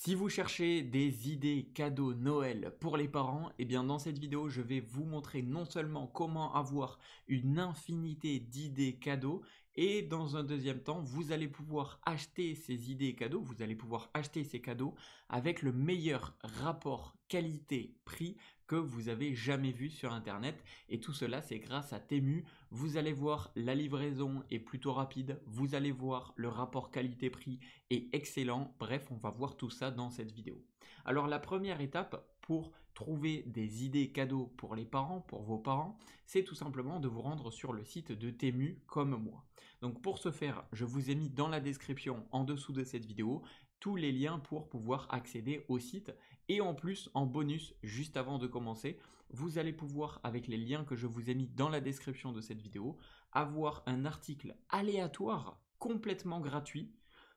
Si vous cherchez des idées cadeaux Noël pour les parents, eh bien dans cette vidéo, je vais vous montrer non seulement comment avoir une infinité d'idées cadeaux, et dans un deuxième temps, vous allez pouvoir acheter ces idées cadeaux, vous allez pouvoir acheter ces cadeaux avec le meilleur rapport qualité-prix que vous avez jamais vu sur internet, et tout cela c'est grâce à Temu. Vous allez voir, la livraison est plutôt rapide, vous allez voir, le rapport qualité-prix est excellent. Bref, on va voir tout ça dans cette vidéo. Alors la première étape pour trouver des idées cadeaux pour les parents, pour vos parents, c'est tout simplement de vous rendre sur le site de Temu comme moi. Donc pour ce faire, je vous ai mis dans la description en dessous de cette vidéo tous les liens pour pouvoir accéder au site, et en plus en bonus juste avant de commencer, vous allez pouvoir, avec les liens que je vous ai mis dans la description de cette vidéo, avoir un article aléatoire complètement gratuit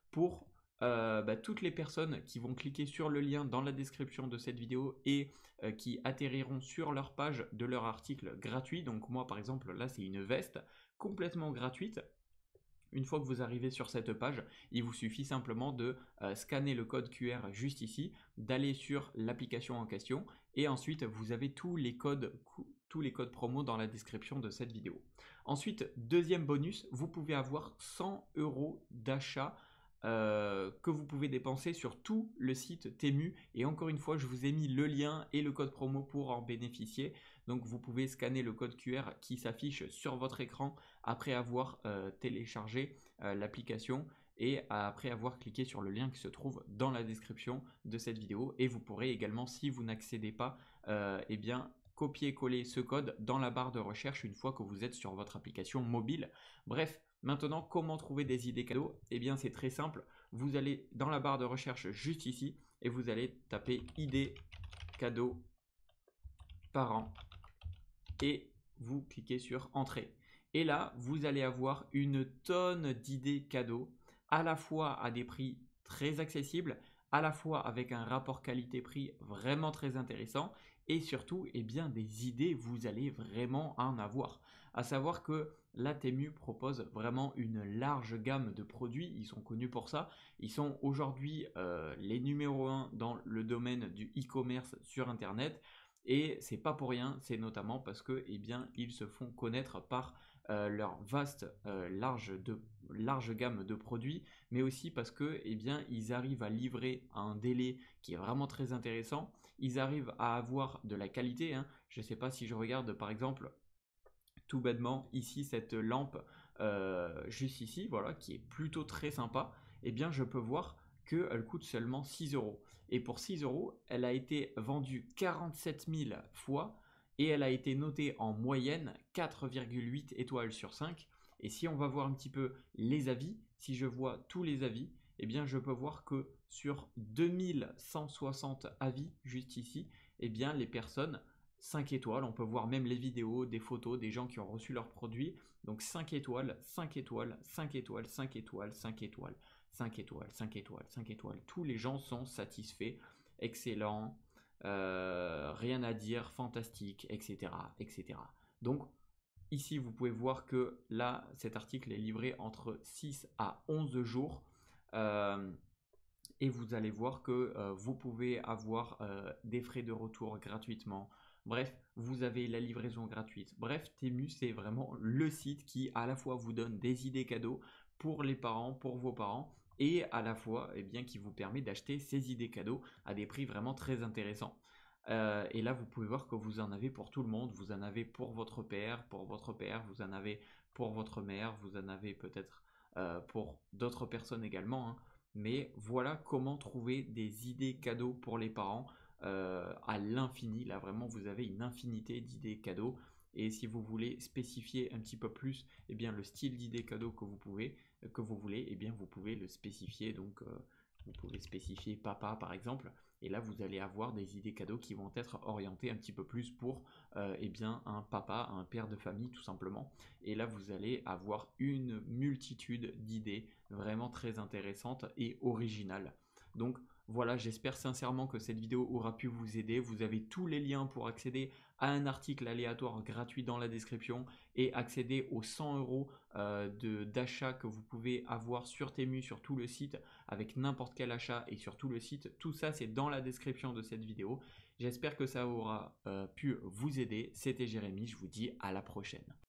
pour toutes les personnes qui vont cliquer sur le lien dans la description de cette vidéo et qui atterriront sur leur page de leur article gratuit. Donc moi par exemple là c'est une veste complètement gratuite. Une fois que vous arrivez sur cette page, il vous suffit simplement de scanner le code QR juste ici, d'aller sur l'application en question, et ensuite vous avez tous les codes promo dans la description de cette vidéo. Ensuite, deuxième bonus, vous pouvez avoir 100 € d'achat que vous pouvez dépenser sur tout le site Temu, et encore une fois je vous ai mis le lien et le code promo pour en bénéficier. Donc vous pouvez scanner le code QR qui s'affiche sur votre écran après avoir téléchargé l'application et après avoir cliqué sur le lien qui se trouve dans la description de cette vidéo, et vous pourrez également, si vous n'accédez pas, eh bien copier-coller ce code dans la barre de recherche une fois que vous êtes sur votre application mobile. Bref, maintenant, comment trouver des idées cadeaux? Eh bien, c'est très simple. Vous allez dans la barre de recherche juste ici et vous allez taper idées cadeaux parents et vous cliquez sur entrée. Et là, vous allez avoir une tonne d'idées cadeaux, à la fois à des prix très accessibles, à la fois avec un rapport qualité-prix vraiment très intéressant, et surtout, eh bien, des idées, vous allez vraiment en avoir. À savoir que la Temu propose vraiment une large gamme de produits, ils sont connus pour ça. Ils sont aujourd'hui les numéros 1 dans le domaine du e-commerce sur internet. Et c'est pas pour rien, c'est notamment parce que eh bien, ils se font connaître par leur vaste, large gamme de produits, mais aussi parce que eh bien, ils arrivent à livrer à un délai qui est vraiment très intéressant. Ils arrivent à avoir de la qualité, hein. Je ne sais pas si je regarde par exemple tout bêtement ici cette lampe juste ici, voilà, qui est plutôt très sympa. Eh bien, je peux voir qu'elle coûte seulement 6 €. Et pour 6 €, elle a été vendue 47 000 fois et elle a été notée en moyenne 4,8 étoiles sur 5. Et si on va voir un petit peu les avis, si je vois tous les avis, eh bien je peux voir que sur 2160 avis juste ici, eh bien les personnes 5 étoiles, on peut voir même les vidéos, des photos, des gens qui ont reçu leurs produits. Donc 5 étoiles, 5 étoiles, 5 étoiles, 5 étoiles, 5 étoiles, 5 étoiles, 5 étoiles, 5 étoiles. Tous les gens sont satisfaits, excellent, rien à dire, fantastique, etc., etc. Donc ici, vous pouvez voir que là, cet article est livré entre 6 à 11 jours. Et vous allez voir que vous pouvez avoir des frais de retour gratuitement. Bref, vous avez la livraison gratuite. Bref, Temu, c'est vraiment le site qui à la fois vous donne des idées cadeaux pour les parents, pour vos parents, et à la fois eh bien, qui vous permet d'acheter ces idées cadeaux à des prix vraiment très intéressants. Et là, vous pouvez voir que vous en avez pour tout le monde. Vous en avez pour votre père, vous en avez pour votre mère, vous en avez peut-être pour d'autres personnes également, hein. Mais voilà comment trouver des idées cadeaux pour les parents à l'infini. Là vraiment vous avez une infinité d'idées cadeaux, et si vous voulez spécifier un petit peu plus eh bien, le style d'idées cadeaux que vous voulez, eh bien, vous pouvez le spécifier. Donc vous pouvez spécifier papa par exemple, et là vous allez avoir des idées cadeaux qui vont être orientées un petit peu plus pour eh bien, un papa, un père de famille tout simplement. Et là vous allez avoir une multitude d'idées vraiment très intéressantes et originales. Donc Voilà, j'espère sincèrement que cette vidéo aura pu vous aider. Vous avez tous les liens pour accéder à un article aléatoire gratuit dans la description et accéder aux 100 euros d'achat que vous pouvez avoir sur Temu, sur tout le site, avec n'importe quel achat et sur tout le site. Tout ça, c'est dans la description de cette vidéo. J'espère que ça aura pu vous aider. C'était Jérémy, je vous dis à la prochaine.